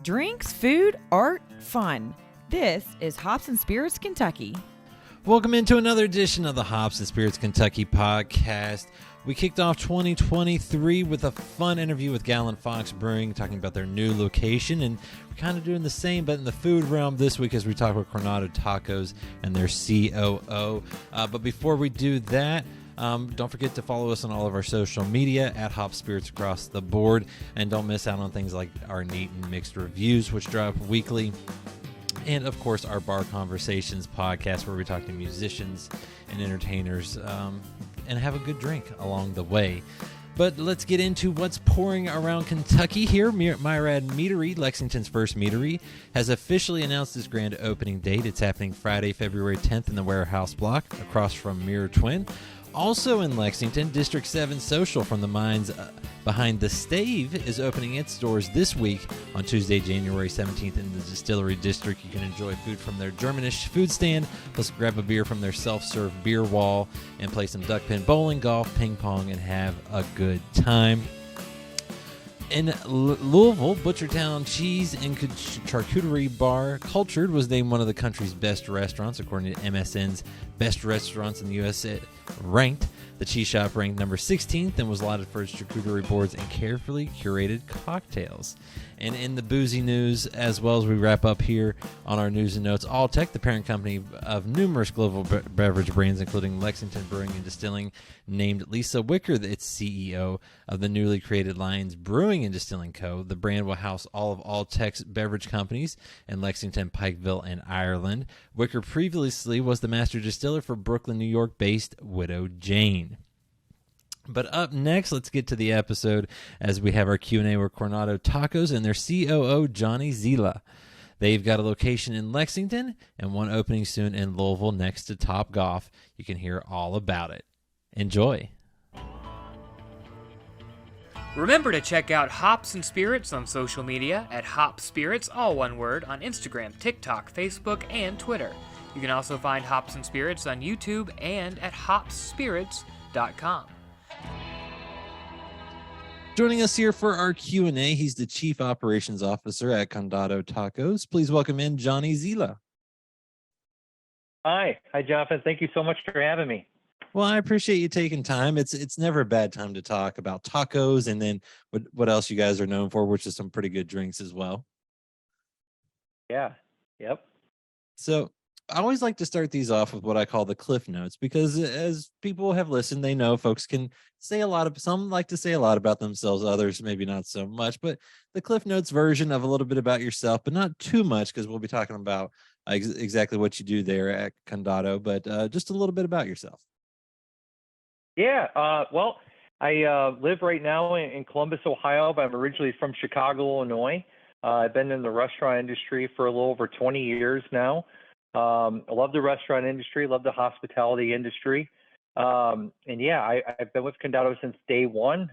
Drinks, food, art, fun. This is Hops and Spirits Kentucky. Welcome into another edition of the Hops and Spirits Kentucky podcast. We kicked off 2023 with a fun interview with Gallon Fox Brewing, talking about their new location, and we're kind of doing the same, but in the food realm this week as we talk about Condado Tacos and their COO. But before we do that, don't forget to follow us on all of our social media at Hop Spirits across the board, and don't miss out on things like our neat and mixed reviews, which drop weekly. And, of course, our Bar Conversations podcast, where we talk to musicians and entertainers and have a good drink along the way. But let's get into what's pouring around Kentucky here. Myriad Meadery, Lexington's first meadery, has officially announced its grand opening date. It's happening Friday, February 10th in the Warehouse Block across from Mirror Twin. Also in Lexington, District 7 Social from the Minds Behind the Stave is opening its doors this week on Tuesday, January 17th in the Distillery District. You can enjoy food from their Germanish food stand, plus grab a beer from their self-serve beer wall and play some duck pin bowling, golf, ping pong, and have a good time. In Louisville, Butchertown Cheese and Charcuterie Bar Cultured was named one of the country's best restaurants, according to MSN's Best Restaurants in the USA ranked. The cheese shop ranked number 16th and was lauded for its charcuterie boards and carefully curated cocktails. And in the boozy news, as well as we wrap up here on our news and notes, Alltech, the parent company of numerous global beverage brands, including Lexington Brewing and Distilling, named Lisa Wicker its CEO of the newly created Lions Brewing and Distilling Co. The brand will house all of Alltech's beverage companies in Lexington, Pikeville, and Ireland. Wicker previously was the master distiller for Brooklyn, New York-based Widow Jane. But up next, let's get to the episode as we have our Q&A with Condado Tacos and their COO, Johnny Zela. They've got a location in Lexington and one opening soon in Louisville next to Top Golf. You can hear all about it. Enjoy. Remember to check out Hops and Spirits on social media at Hop Spirits, all one word, on Instagram, TikTok, Facebook, and Twitter. You can also find Hops and Spirits on YouTube and at hopspirits.com. Joining us here for our Q&A, he's the Chief Operations Officer at Condado Tacos. Please welcome in Johnny Zela. Hi, Jonathan. Thank you so much for having me. Well, I appreciate you taking time. It's never a bad time to talk about tacos and then what else you guys are known for, which is some pretty good drinks as well. Yeah. Yep. So I always like to start these off with what I call the Cliff Notes, because as people have listened, they know folks can say some like to say a lot about themselves, others maybe not so much, but the Cliff Notes version of a little bit about yourself, but not too much, because we'll be talking about exactly what you do there at Condado, but just a little bit about yourself. Yeah. Well, I live right now in Columbus, Ohio, but I'm originally from Chicago, Illinois. I've been in the restaurant industry for a little over 20 years now. I love the restaurant industry, love the hospitality industry. And yeah, I've been with Condado since day one.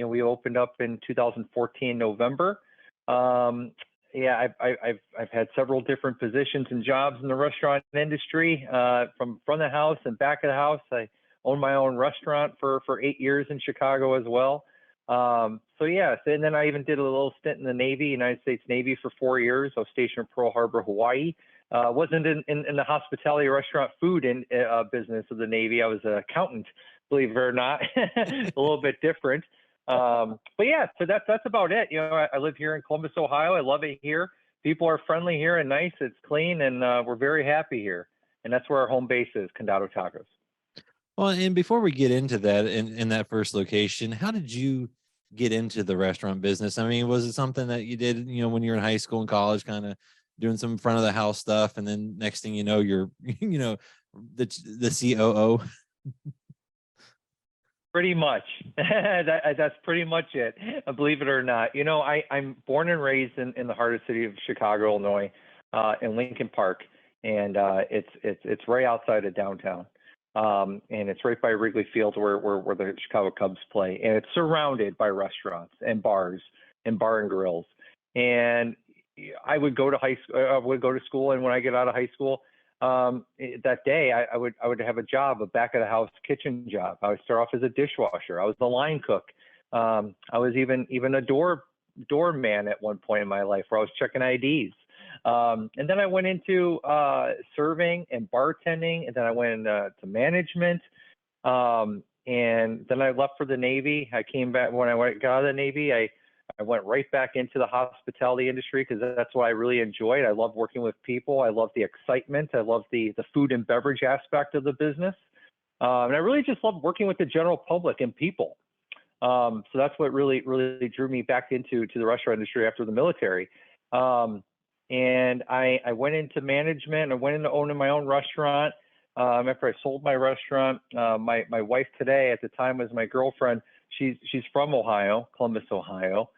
We opened up in 2014, November. Yeah, I've had several different positions and jobs in the restaurant industry, from front of the house and back of the house. I owned my own restaurant for 8 years in Chicago as well. So yeah, and then I even did a little stint in the Navy, United States Navy, for 4 years. I was stationed in Pearl Harbor, Hawaii. Wasn't in the hospitality restaurant food business of the Navy. I was an accountant, believe it or not, a little bit different. But yeah, so that's about it. I live here in Columbus, Ohio. I love it here. People are friendly here and nice. It's clean, and we're very happy here. And that's where our home base is, Condado Tacos. Well, and before we get into that, in that first location, how did you get into the restaurant business? I mean, was it something that you did, when you were in high school and college, kind of doing some front of the house stuff, and then next thing you know, you're, the COO? Pretty much. That's pretty much it. Believe it or not. I'm born and raised in the heart of the city of Chicago, Illinois, in Lincoln Park, and it's right outside of downtown. And it's right by Wrigley Field where the Chicago Cubs play, and it's surrounded by restaurants and bars and bar and grills. And I would go to school, and when I get out of high school, that day I would have a job, a back of the house kitchen job. I would start off as a dishwasher. I was the line cook. I was even a door doorman at one point in my life where I was checking IDs. And then I went into serving and bartending, and then I went into management. And then I left for the Navy. I came back when I got out of the Navy. I went right back into the hospitality industry because that's what I really enjoyed. I love working with people. I love the excitement. I love the food and beverage aspect of the business. And I really just love working with the general public and people. So that's what really drew me back into the restaurant industry after the military. And I went into management. I went into owning my own restaurant. After I sold my restaurant, my wife today, at the time was my girlfriend. She's from Ohio, Columbus, Ohio.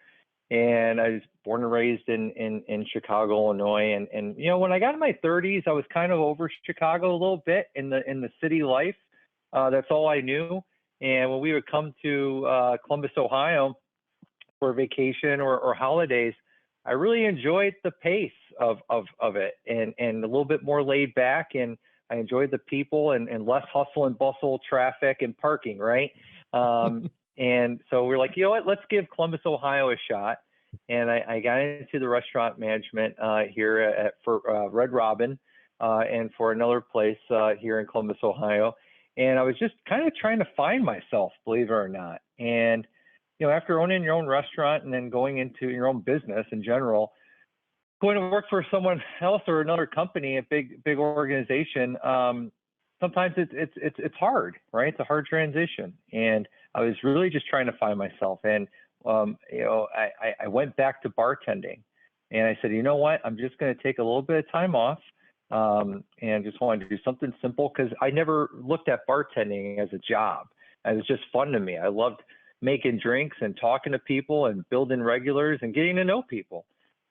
And I was born and raised in Chicago, Illinois. And when I got in my 30s, I was kind of over Chicago a little bit in the city life. That's all I knew. And when we would come to Columbus, Ohio for vacation or holidays, I really enjoyed the pace of it and a little bit more laid back. And I enjoyed the people and less hustle and bustle, traffic and parking, right? And so we're like, you know what, let's give Columbus, Ohio a shot. And I got into the restaurant management here for Red Robin and for another place here in Columbus, Ohio. And I was just kind of trying to find myself, believe it or not. And, after owning your own restaurant and then going into your own business in general, going to work for someone else or another company, a big organization, sometimes it's hard, right? It's a hard transition. And I was really just trying to find myself. And, I went back to bartending and I said, you know what, I'm just going to take a little bit of time off and just wanted to do something simple because I never looked at bartending as a job. It was just fun to me. I loved making drinks and talking to people and building regulars and getting to know people.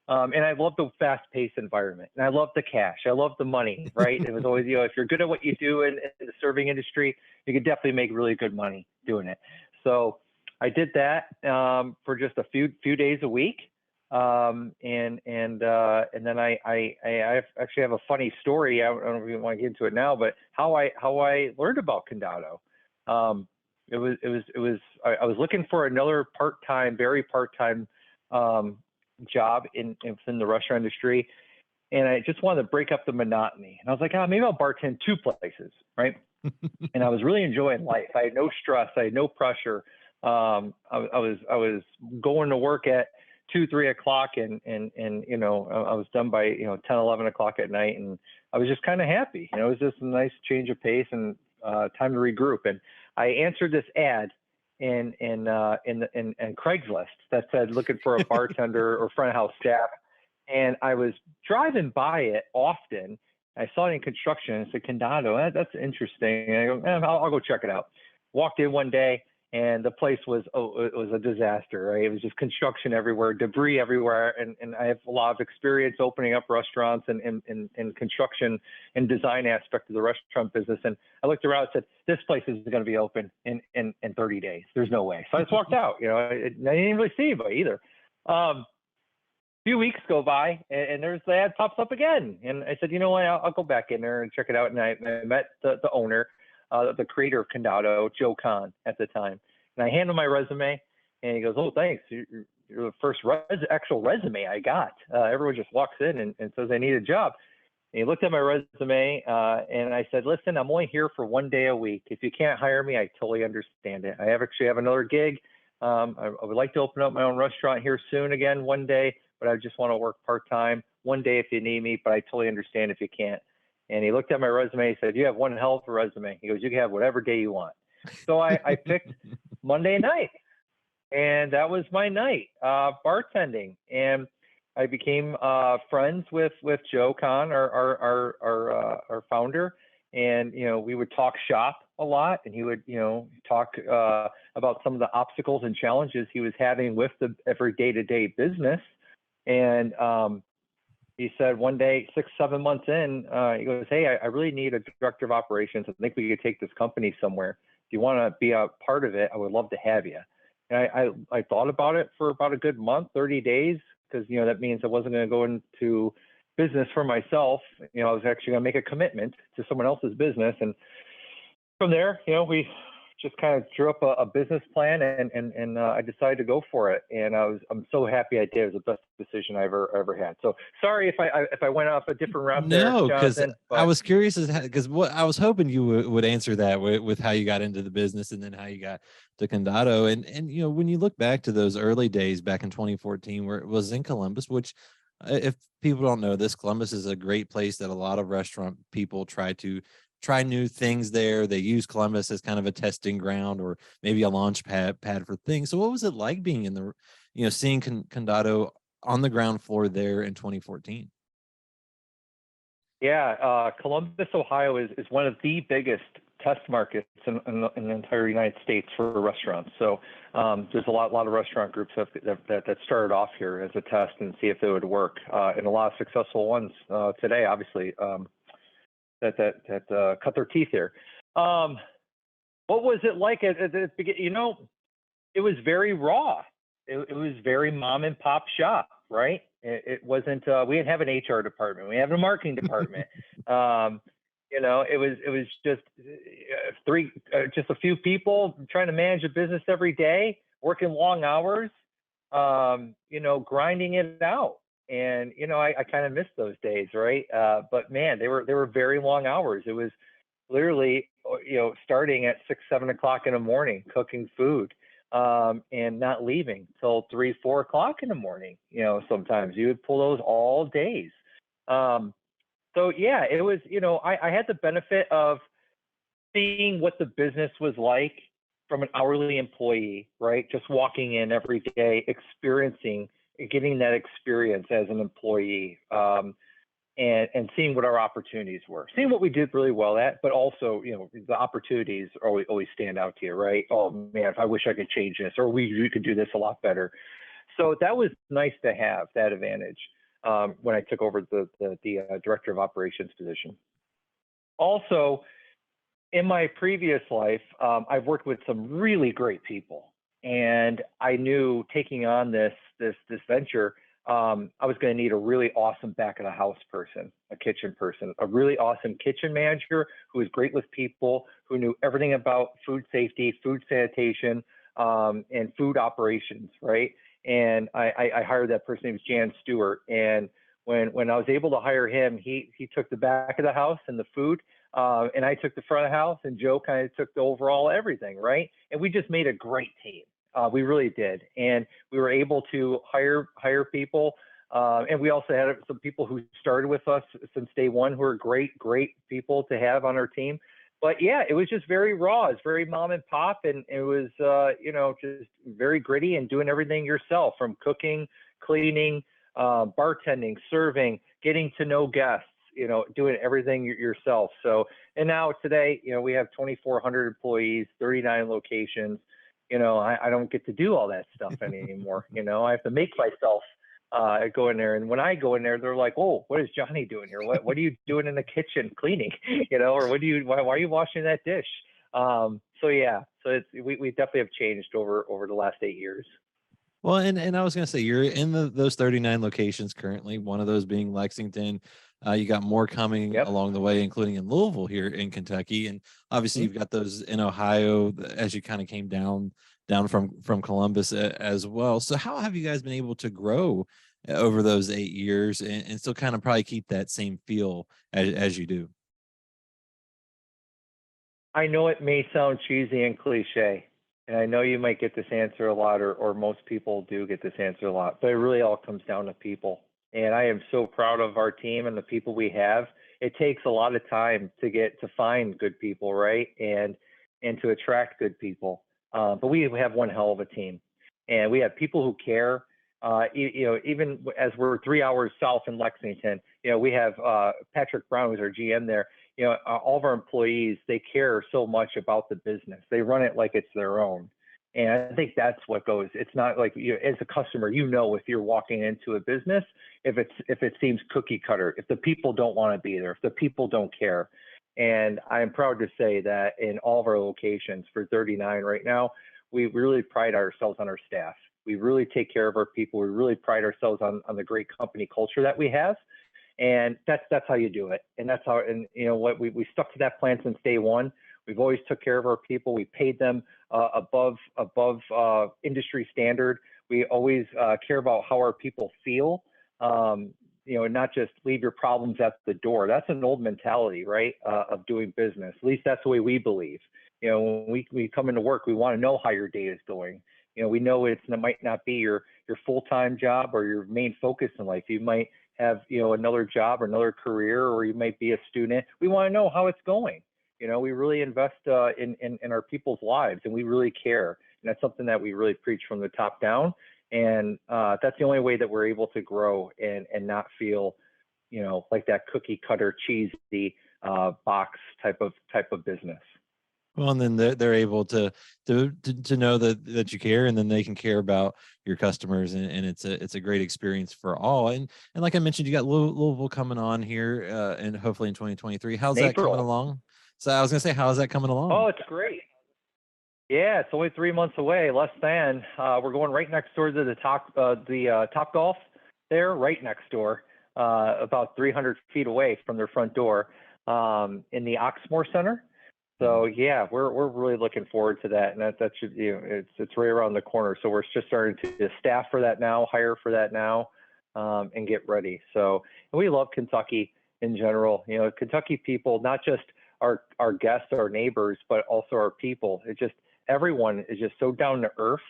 And I love the fast-paced environment, and I love the cash. I love the money, right? It was always, if you're good at what you do in the serving industry, you could definitely make really good money doing it. So I did that for just a few days a week, and then I actually have a funny story. I don't know if you want to get into it now, but how I learned about Condado. I was looking for another very part-time job in the restaurant industry, and I just wanted to break up the monotony. And I was like, maybe I'll bartend 2 places, right? And I was really enjoying life. I had no stress. I had no pressure. I was going to work at 2-3 o'clock, and I was done by 10-11 o'clock at night, and I was just kind of happy. It was just a nice change of pace and time to regroup. And I answered this ad in Craigslist that said looking for a bartender or front of house staff. And I was driving by it often. I saw it in construction and said, Condado, that's interesting. And I go, I'll go check it out. Walked in one day and the place was a disaster, right? It was just construction everywhere, debris everywhere. And I have a lot of experience opening up restaurants and construction and design aspect of the restaurant business. And I looked around and said, this place is going to be open in 30 days. There's no way. So I just walked out. I didn't really see anybody either. A few weeks go by and there's the ad pops up again. And I said, you know what, I'll go back in there and check it out. And I met the owner, the creator of Condado, Joe Kahn at the time. And I hand him my resume and he goes, oh, thanks. You're the first actual resume I got. Everyone just walks in and says, I need a job. And he looked at my resume and I said, listen, I'm only here for 1 day a week. If you can't hire me, I totally understand it. I actually have another gig. I would like to open up my own restaurant here soon again one day, but I just want to work part-time 1 day if you need me, but I totally understand if you can't. And he looked at my resume. He said, you have one hell of a resume. He goes, you can have whatever day you want. So I picked Monday night, and that was my night, bartending. And I became friends with Joe Kahn, our founder. And, we would talk shop a lot, and he would, talk about some of the obstacles and challenges he was having with the every day-to-day business. And he said one day, 6-7 months in, he goes, hey, I really need a director of operations. I think we could take this company somewhere. If you want to be a part of it, I would love to have you. And I thought about it for about a good month, 30 days, because, that means I wasn't going to go into business for myself. I was actually going to make a commitment to someone else's business. And from there, we just kind of drew up a business plan, and I decided to go for it. And I'm so happy I did. It was the best decision I ever had. So sorry if I went off a different route there, No, because Jonathan. I was curious because what I was hoping you would answer that with how you got into the business and then how you got to Condado. And when you look back to those early days back in 2014, where it was in Columbus, which if people don't know this, Columbus is a great place that a lot of restaurant people try new things there. They use Columbus as kind of a testing ground or maybe a launch pad for things. So what was it like being in the, seeing Condado on the ground floor there in 2014? Yeah, Columbus, Ohio is one of the biggest test markets in the entire United States for restaurants. So there's a lot of restaurant groups that started off here as a test and see if it would work, and a lot of successful ones today, obviously, that cut their teeth here. What was it like at the beginning? It was very raw. It was very mom and pop shop, right? It wasn't. We didn't have an HR department. We have a marketing department. It was just just a few people trying to manage a business every day, working long hours, grinding it out. And I kind of miss those days, right? But man, they were very long hours. It was literally starting at 6-7 o'clock in the morning, cooking food, and not leaving till 3-4 o'clock in the morning. Sometimes you would pull those all days. So yeah, it was. I had the benefit of seeing what the business was like from an hourly employee, right? Just walking in every day, getting that experience as an employee, and seeing what our opportunities were, seeing what we did really well at, but also, the opportunities always stand out to you, right? Oh man, if I wish I could change this, or we could do this a lot better. So that was nice to have that advantage when I took over the director of operations position. Also, in my previous life, I've worked with some really great people, and I knew taking on this venture, I was going to need a really awesome back of the house person, a kitchen person, a really awesome kitchen manager who was great with people, who knew everything about food safety, food sanitation, and food operations, right? And I hired that person. He was Jan Stewart. And when I was able to hire him, he took the back of the house and the food, and I took the front of the house, and Joe kind of took the overall everything, right? And we just made a great team. We really did. And we were able to hire people. And we also had some people who started with us since day one who are great people to have on our team. But yeah, it was just very raw. It's very mom and pop. And it was, just very gritty and doing everything yourself, from cooking, cleaning, bartending, serving, getting to know guests, doing everything yourself. So, and now today, we have 2,400 employees, 39 locations. I don't get to do all that stuff anymore. I have to make myself go in there. And when I go in there, they're like, "Oh, what is Johnny doing here? What are you doing in the kitchen cleaning? Or why are you washing that dish?" So yeah, so we definitely have changed over the last 8 years. Well, and I was going to say, you're in those 39 locations currently, one of those being Lexington. You got more coming along the way, including in Louisville here in Kentucky. And obviously you've got those in Ohio as you kind of came down from Columbus as well. So how have you guys been able to grow over those 8 years and still kind of probably keep that same feel as you do? I know it may sound cheesy and cliche, and I know you might get this answer a lot, or most people do get this answer a lot, but it really all comes down to people. And I am so proud of our team and the people we have. It takes a lot of time to find good people, right? And to attract good people. But we have one hell of a team, and we have people who care. Even as we're 3 hours south in Lexington, we have Patrick Brown, who's our GM there. All of our employees, they care so much about the business. They run it like it's their own. And I think that's what goes. It's not like as a customer, if you're walking into a business, if it seems cookie cutter, if the people don't want to be there, if the people don't care. And I'm proud to say that in all of our locations, for 39 right now, we really pride ourselves on our staff. We really take care of our people. We really pride ourselves on the great company culture that we have. And that's how you do it. And that's how, we stuck to that plan since day one. We've always took care of our people. We paid them above industry standard. We always care about how our people feel. Not just leave your problems at the door. That's an old mentality, right? Of doing business. At least that's the way we believe. When we come into work, we want to know how your day is going. We know it might not be your full-time job or your main focus in life. You might have, another job or another career, or you might be a student. We want to know how it's going. We really invest in our people's lives, and we really care. And that's something that we really preach from the top down. And that's the only way that we're able to grow and not feel, like that cookie cutter cheesy box type of business. Well, and then they're able to know that you care, and then they can care about your customers, and it's a great experience for all. And like I mentioned, you got Louisville coming on here, and hopefully in 2023. How's that coming along? So I was gonna say, how is that coming along? Oh, it's great. Yeah, it's only 3 months away, less than. We're going right next door to the Top Golf there, right next door, about 300 feet away from their front door, in the Oxmoor Center. So yeah, we're really looking forward to that, and that should, it's right around the corner. So we're just starting to staff for that now, hire for that now, and get ready. So, and we love Kentucky in general. Kentucky people, not just our guests, our neighbors, but also our people. Everyone is just so down to earth.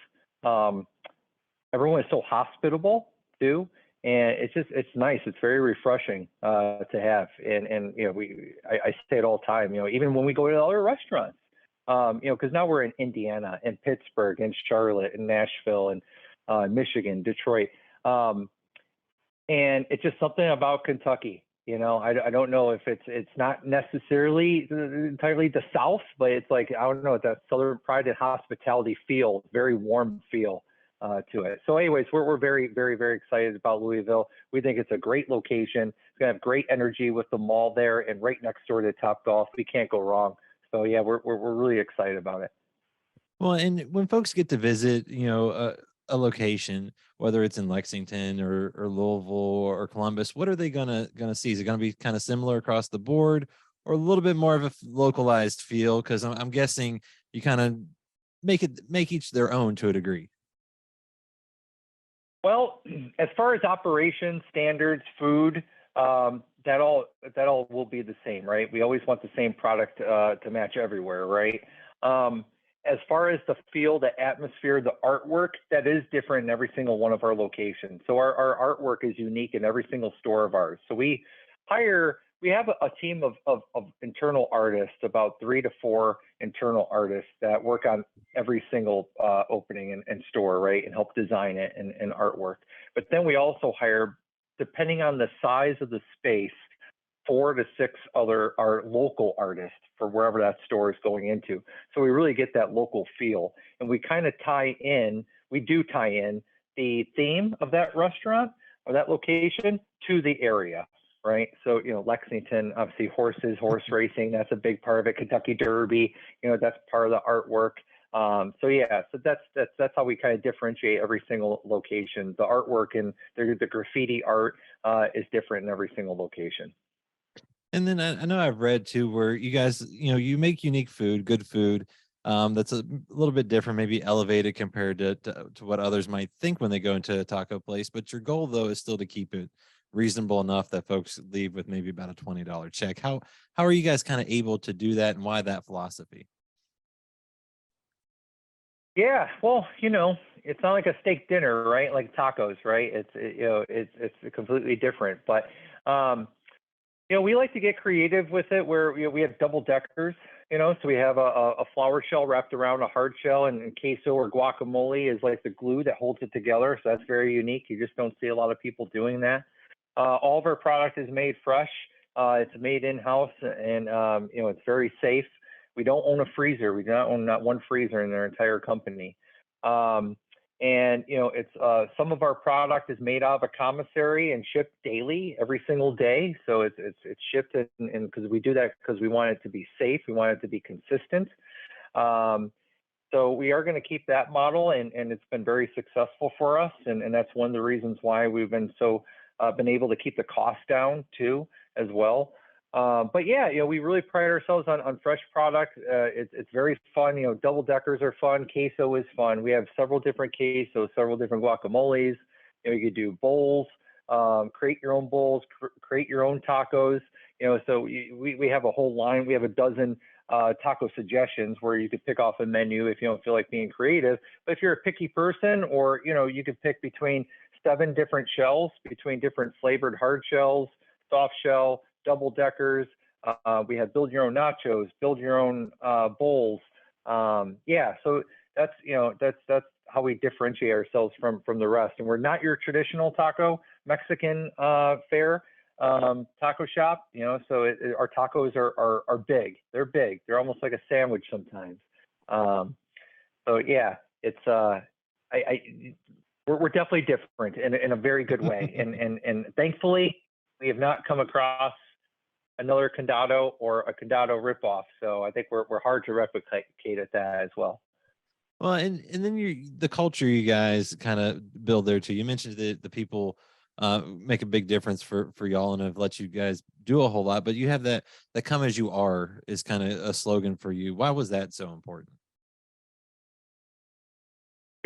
Everyone is so hospitable too. And it's nice. It's very refreshing to have. And I say it all the time, even when we go to other restaurants, because now we're in Indiana and Pittsburgh and Charlotte and Nashville and Michigan, Detroit. And it's just something about Kentucky. I don't know if it's not necessarily entirely the South, but it's like, I don't know, that Southern pride and hospitality feel, very warm feel to it. So anyways, we're very, very, very excited about Louisville. We think it's a great location. It's gonna have great energy with the mall there and right next door to Top Golf. We can't go wrong. So yeah, we're really excited about it. Well, and when folks get to visit, a location, whether it's in Lexington or Louisville or Columbus, what are they gonna see? Is it gonna be kind of similar across the board, or a little bit more of a localized feel? Because I'm guessing you kind of make each their own to a degree. Well, as far as operations, standards, food, that all will be the same, right? We always want the same product to match everywhere, right? As far as the feel, the atmosphere, the artwork, that is different in every single one of our locations. So our artwork is unique in every single store of ours. So we have a team of internal artists, about 3 to 4 internal artists that work on every single opening and store, right, and help design it and artwork. But then we also hire, depending on the size of the space, 4 to 6 other local artists for wherever that store is going into. So we really get that local feel, and we kind of tie in the theme of that restaurant or that location to the area. Right. So, Lexington, obviously horse racing, that's a big part of it. Kentucky Derby, that's part of the artwork. So that's how we kind of differentiate every single location. The artwork and the graffiti art is different in every single location. And then I know I've read too, where you guys, you make unique food, good food, that's a little bit different, maybe elevated compared to what others might think when they go into a taco place. But your goal, though, is still to keep it reasonable enough that folks leave with maybe about a $20 check. How are you guys kind of able to do that, and why that philosophy? Yeah, well, it's not like a steak dinner, right? Like tacos, right? It's completely different. But we like to get creative with it, where we have double deckers. So we have a flour shell wrapped around a hard shell, and queso or guacamole is like the glue that holds it together. So that's very unique. You just don't see a lot of people doing that. All of our product is made fresh. It's made in-house, and it's very safe. We don't own a freezer. We do not own not one freezer in our entire company. It's some of our product is made out of a commissary and shipped daily, every single day. So it's shipped, and because we do that because we want it to be safe, we want it to be consistent. So we are going to keep that model, and it's been very successful for us, and that's one of the reasons why we've been able to keep the cost down too, as well. But yeah, we really pride ourselves on fresh product. It's very fun. Double deckers are fun. Queso is fun. We have several different quesos, several different guacamoles. You could do bowls, create your own bowls, create your own tacos. So we have a whole line. We have a dozen taco suggestions where you could pick off a menu if you don't feel like being creative. But if you're a picky person, or you could pick between 7 different shells, between different flavored hard shells, soft shell, double deckers. We have build your own nachos, build your own bowls. So that's how we differentiate ourselves from the rest. And we're not your traditional taco Mexican fare taco shop. So our tacos are big. They're big. They're almost like a sandwich sometimes. So yeah, it's we're definitely different in a very good way. And thankfully, we have not come across another Condado or a Condado ripoff. So I think we're hard to replicate at that as well. Well, and then the culture you guys kind of build there too. You mentioned that the people make a big difference for y'all and have let you guys do a whole lot, but you have that come as you are is kind of a slogan for you. Why was that so important?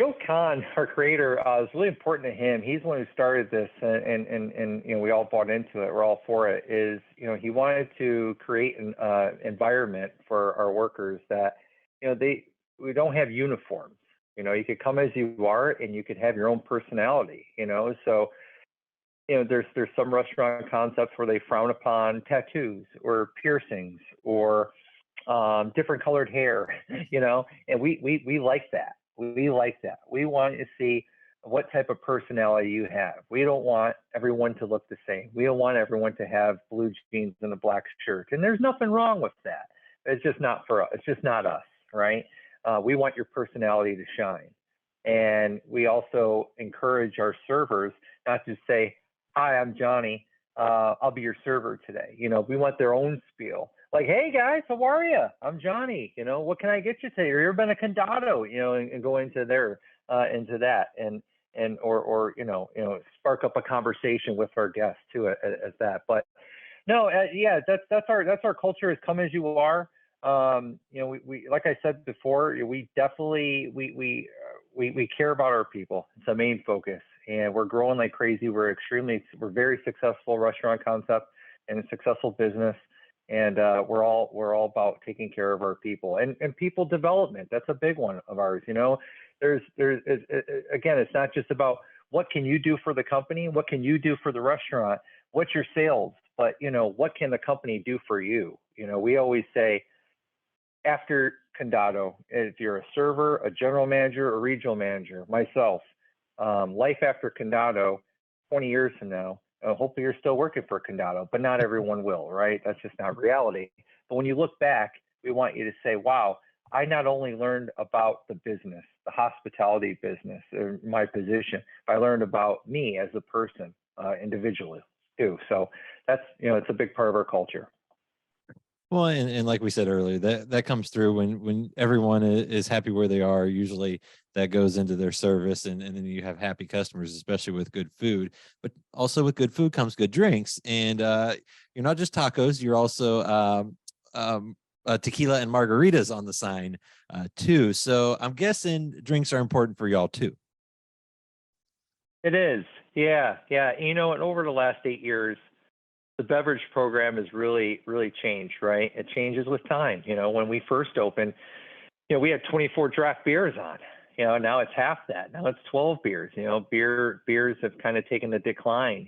Joe Kahn, our creator, is really important to him. He's the one who started this, and we all bought into it. We're all for it. He wanted to create an environment for our workers that we don't have uniforms. You could come as you are, and you could have your own personality. So there's some restaurant concepts where they frown upon tattoos or piercings or different colored hair. And we like that. We like that. We want to see what type of personality you have. We don't want everyone to look the same. We don't want everyone to have blue jeans and a black shirt. And there's nothing wrong with that. It's just not for us. It's just not us, right? We want your personality to shine. And we also encourage our servers not to say, "Hi, I'm Johnny. I'll be your server today." We want their own spiel. Like, "Hey guys, how are you? I'm Johnny. What can I get you today? Or you ever been a Condado?" And go into into that, or spark up a conversation with our guests too as that. But no, that's our culture, is come as you are. We like I said before, we definitely we care about our people. It's the main focus, and we're growing like crazy. We're very successful restaurant concept and a successful business. And we're all about taking care of our people and people development. That's a big one of ours. There's again, it's not just about what can you do for the company, what can you do for the restaurant, what's your sales, but what can the company do for you? We always say, after Condado, if you're a server, a general manager, a regional manager, myself, life after Condado, 20 years from now. Hopefully you're still working for Condado, but not everyone will, right? That's just not reality. But when you look back, we want you to say, wow, I not only learned about the business, the hospitality business, or my position, but I learned about me as a person individually too. So that's, it's a big part of our culture. Well, and like we said earlier, that comes through when everyone is happy where they are. Usually that goes into their service, and then you have happy customers, especially with good food. But also with good food comes good drinks. And you're not just tacos; you're also tequila and margaritas on the sign too. So I'm guessing drinks are important for y'all too. It is, yeah. And over the last 8 years, the beverage program has really changed, right? It changes with time. When we first opened, we had 24 draft beers on. Now it's half that. Now it's 12 beers. Beers have kind of taken a decline.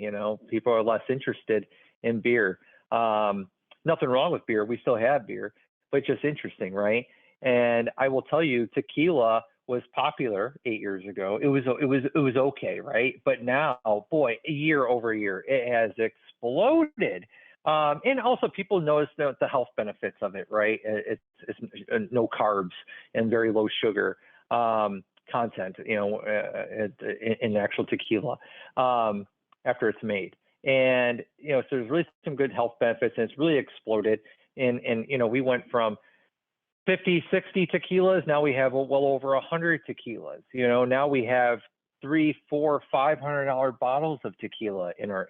People are less interested in beer. Nothing wrong with beer. We still have beer, but just interesting, right? And I will tell you, tequila was popular 8 years ago. It was okay, right? But now, boy, year over year, it has exploded. And also people notice the health benefits of it, right? It's no carbs and very low sugar content, in actual tequila after it's made. And, so there's really some good health benefits, and it's really exploded. And we went from 50, 60 tequilas. Now we have well over 100 tequilas. Now we have $300, $400, $500 bottles of tequila in our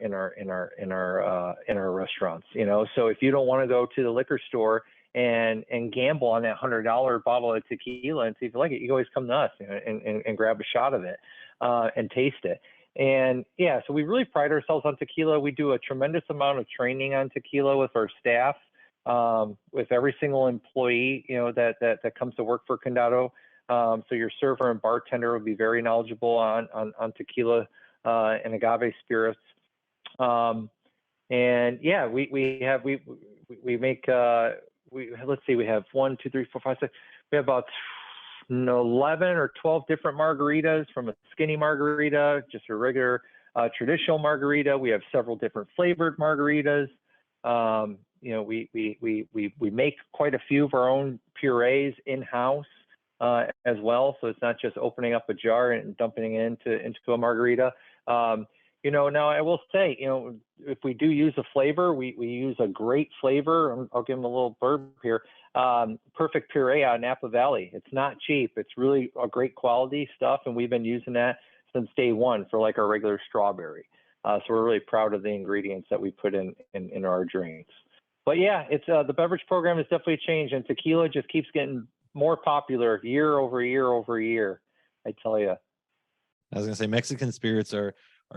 restaurants. So if you don't want to go to the liquor store and gamble on that $100 bottle of tequila and see if you like it, you can always come to us and grab a shot of it and taste it. And yeah, so we really pride ourselves on tequila. We do a tremendous amount of training on tequila with our staff, with every single employee, that comes to work for Condado. So your server and bartender will be very knowledgeable on tequila and agave spirits. And yeah, we make let's see, we have 1, 2, 3, 4, 5, 6. We have about 11 or 12 different margaritas, from a skinny margarita, just a regular traditional margarita. We have several different flavored margaritas. We make quite a few of our own purees in-house as well. So it's not just opening up a jar and dumping it into a margarita. Now I will say, if we do use a flavor, we use a great flavor. I'll give them a little burp here. Perfect Puree out of Napa Valley. It's not cheap. It's really a great quality stuff, and we've been using that since day one for like our regular strawberry. So we're really proud of the ingredients that we put in our drinks. But yeah, it's the beverage program has definitely changed, and tequila just keeps getting more popular year over year over year, I tell you. I was gonna say Mexican spirits are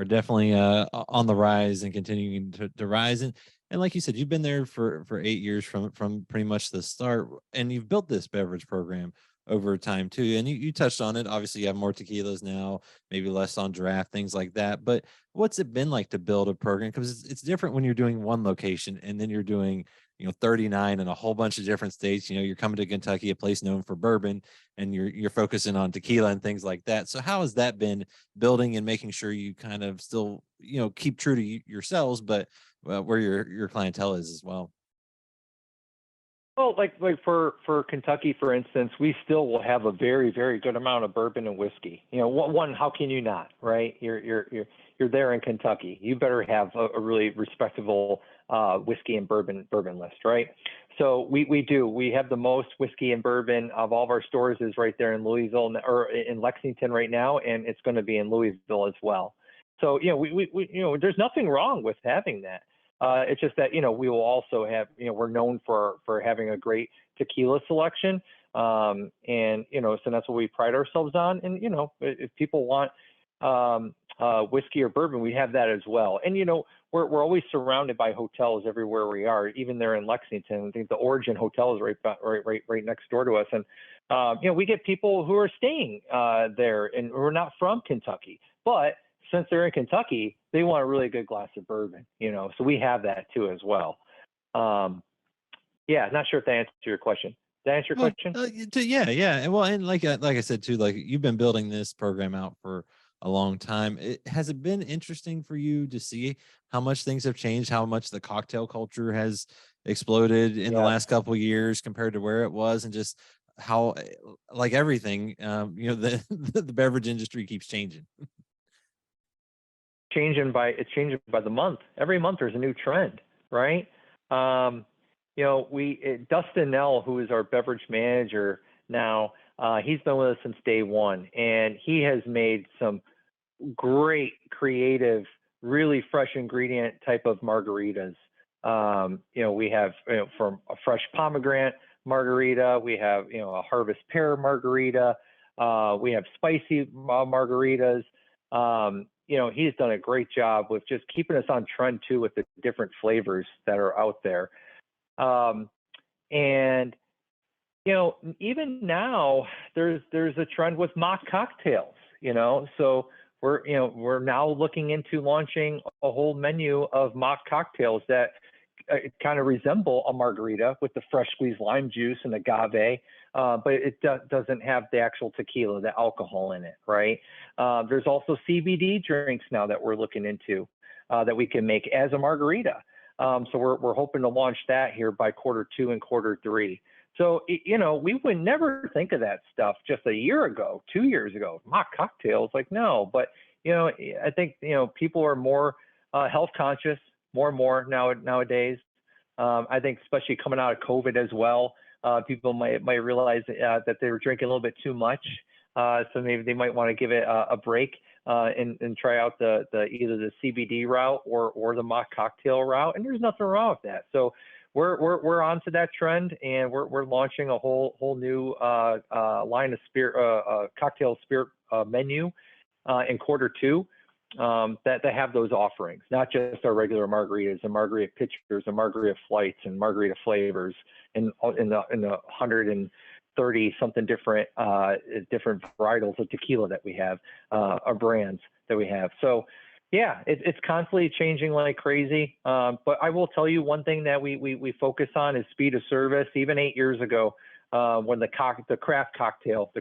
definitely on the rise and continuing to rise. And like you said, you've been there for 8 years from pretty much the start, and you've built this beverage program over time too. And you touched on it. Obviously, you have more tequilas now, maybe less on draft, things like that. But what's it been like to build a program? Because it's different when you're doing one location and then you're doing 39 in a whole bunch of different states. You're coming to Kentucky, a place known for bourbon, and you're focusing on tequila and things like that. So how has that been building and making sure you kind of still keep true to yourselves, but where your clientele is as well? Well, like for Kentucky, for instance, we still will have a very, very good amount of bourbon and whiskey. One, how can you not, right? You're there in Kentucky. You better have a really respectable whiskey and bourbon list, right? So we do. We have the most whiskey and bourbon of all of our stores is right there in Louisville or in Lexington right now, and it's going to be in Louisville as well. So we there's nothing wrong with having that. It's just that, we will also have, we're known for having a great tequila selection. So that's what we pride ourselves on. And, if people want whiskey or bourbon, we have that as well. And, we're always surrounded by hotels everywhere we are, even there in Lexington. I think the Origin Hotel is right next door to us. And, we get people who are staying there and who are not from Kentucky, but since they're in Kentucky, they want a really good glass of bourbon, so we have that too as well. Yeah, not sure if that answered your question. Did that answer your question? Yeah. Well, and like I said too, like you've been building this program out for a long time. Has it been interesting for you to see how much things have changed, how much the cocktail culture has exploded in the last couple of years compared to where it was, and just how, like everything, the beverage industry keeps changing. It's changing by the month. Every month there's a new trend, right? Dustin Nell, who is our beverage manager now, he's been with us since day one, and he has made some great, creative, really fresh ingredient type of margaritas. We have from a fresh pomegranate margarita, we have a harvest pear margarita, we have spicy margaritas. He's done a great job with just keeping us on trend too with the different flavors that are out there. And even now there's a trend with mock cocktails, so we're now looking into launching a whole menu of mock cocktails that kind of resemble a margarita with the fresh squeezed lime juice and agave, but it doesn't have the actual tequila, the alcohol in it, right? There's also CBD drinks now that we're looking into that we can make as a margarita. So we're hoping to launch that here by Q2 and Q3. So, we would never think of that stuff just a year ago, 2 years ago. Mock cocktails, like, no. But, I think, people are more health conscious, more and more nowadays. I think especially coming out of COVID as well, people might realize that they were drinking a little bit too much. So maybe they might want to give it a break and try out the either the CBD route or the mock cocktail route, and there's nothing wrong with that. So we're onto that trend, and we're launching a whole new line of spirit cocktail spirit menu in Q2 that have those offerings, not just our regular margaritas and margarita pitchers and margarita flights and margarita flavors in the 130 something different varietals of tequila that we have, our brands that we have. So yeah, it's constantly changing like crazy. But I will tell you one thing that we focus on is speed of service. Even 8 years ago, when the craft cocktail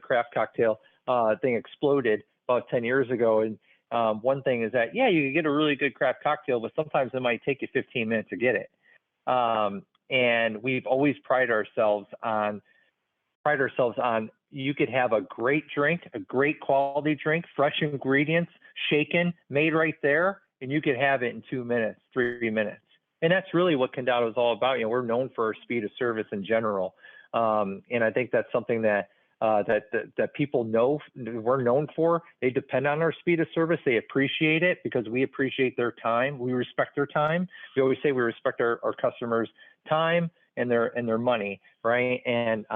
thing exploded about 10 years ago, and one thing is that, yeah, you can get a really good craft cocktail, but sometimes it might take you 15 minutes to get it. And we've always prided ourselves on you could have a great drink, a great quality drink, fresh ingredients, shaken, made right there, and you could have it in 2 minutes, 3 minutes. And that's really what Condado is all about. We're known for our speed of service in general. And I think that's something that people know we're known for. They depend on our speed of service. They appreciate it because we appreciate their time. We respect their time. We always say we respect our customers' time and their money, right? And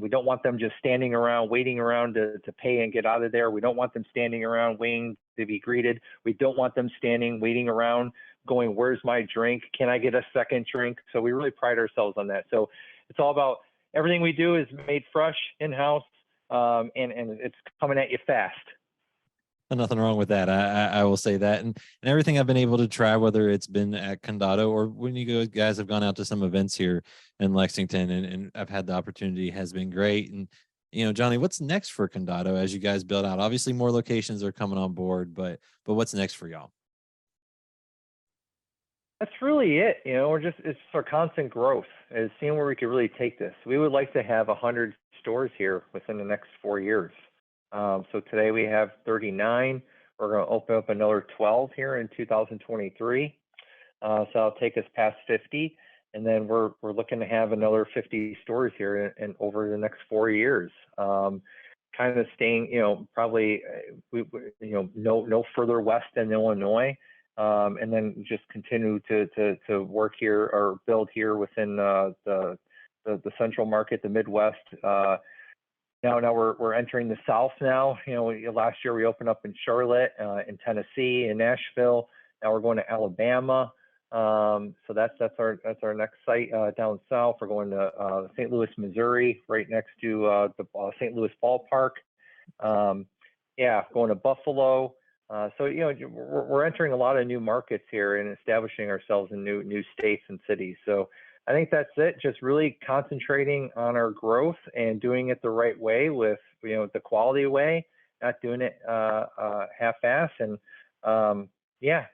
we don't want them just standing around, waiting around to pay and get out of there. We don't want them standing around waiting to be greeted. We don't want them standing, waiting around, going, "Where's my drink? Can I get a second drink?" So we really pride ourselves on that. So it's all about everything we do is made fresh in-house, and it's coming at you fast. Nothing wrong with that. I will say that, and everything I've been able to try, whether it's been at Condado or when you guys have gone out to some events here in Lexington, and I've had the opportunity, has been great. And Johnny, what's next for Condado as you guys build out? Obviously, more locations are coming on board, but what's next for y'all? That's really it. It's our constant growth, is seeing where we could really take this. We would like to have 100 stores here within the next 4 years. So today we have 39. We're going to open up another 12 here in 2023. So that'll take us past 50. And then we're looking to have another 50 stores here in over the next 4 years. Kind of staying, probably, no further west than Illinois. And then just continue to work here or build here within the central market, the Midwest. Now we're entering the South now. Last year we opened up in Charlotte, in Tennessee, in Nashville. Now we're going to Alabama. So that's our next site down south. We're going to St. Louis, Missouri, right next to the St. Louis ballpark. Going to Buffalo. So we're entering a lot of new markets here and establishing ourselves in new states and cities. So I think that's it. Just really concentrating on our growth and doing it the right way, with the quality way, not doing it half-ass, and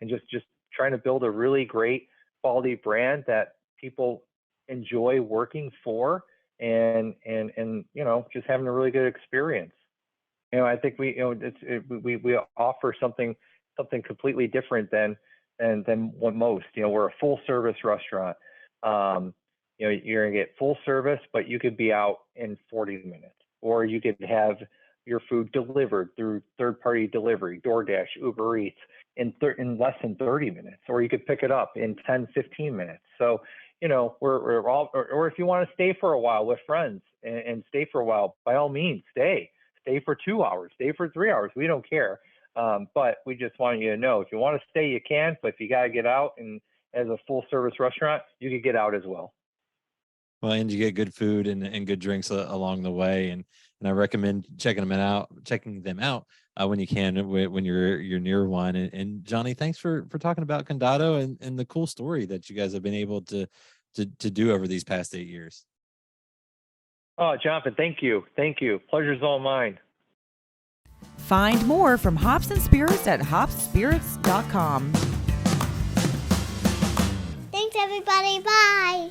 just trying to build a really great quality brand that people enjoy working for, and just having a really good experience. I think we offer something completely different than what most. We're a full service restaurant. You're gonna get full service, but you could be out in 40 minutes, or you could have your food delivered through third-party delivery, DoorDash, Uber Eats, in less than 30 minutes, or you could pick it up in 10, 15 minutes. So, we're all, or if you want to stay for a while with friends and stay for a while, by all means, stay for 2 hours, stay for 3 hours. We don't care. But we just want you to know, if you want to stay, you can, but if you got to get out, and as a full service restaurant, you could get out as well. Well, and you get good food and good drinks along the way, and I recommend checking them out when you can, when you're near one. And Johnny, thanks for talking about Condado and the cool story that you guys have been able to do over these past 8 years. Oh, Jonathan, thank you. Pleasure's all mine. Find more from Hops and Spirits at hopspirits.com. Thanks, everybody. Bye.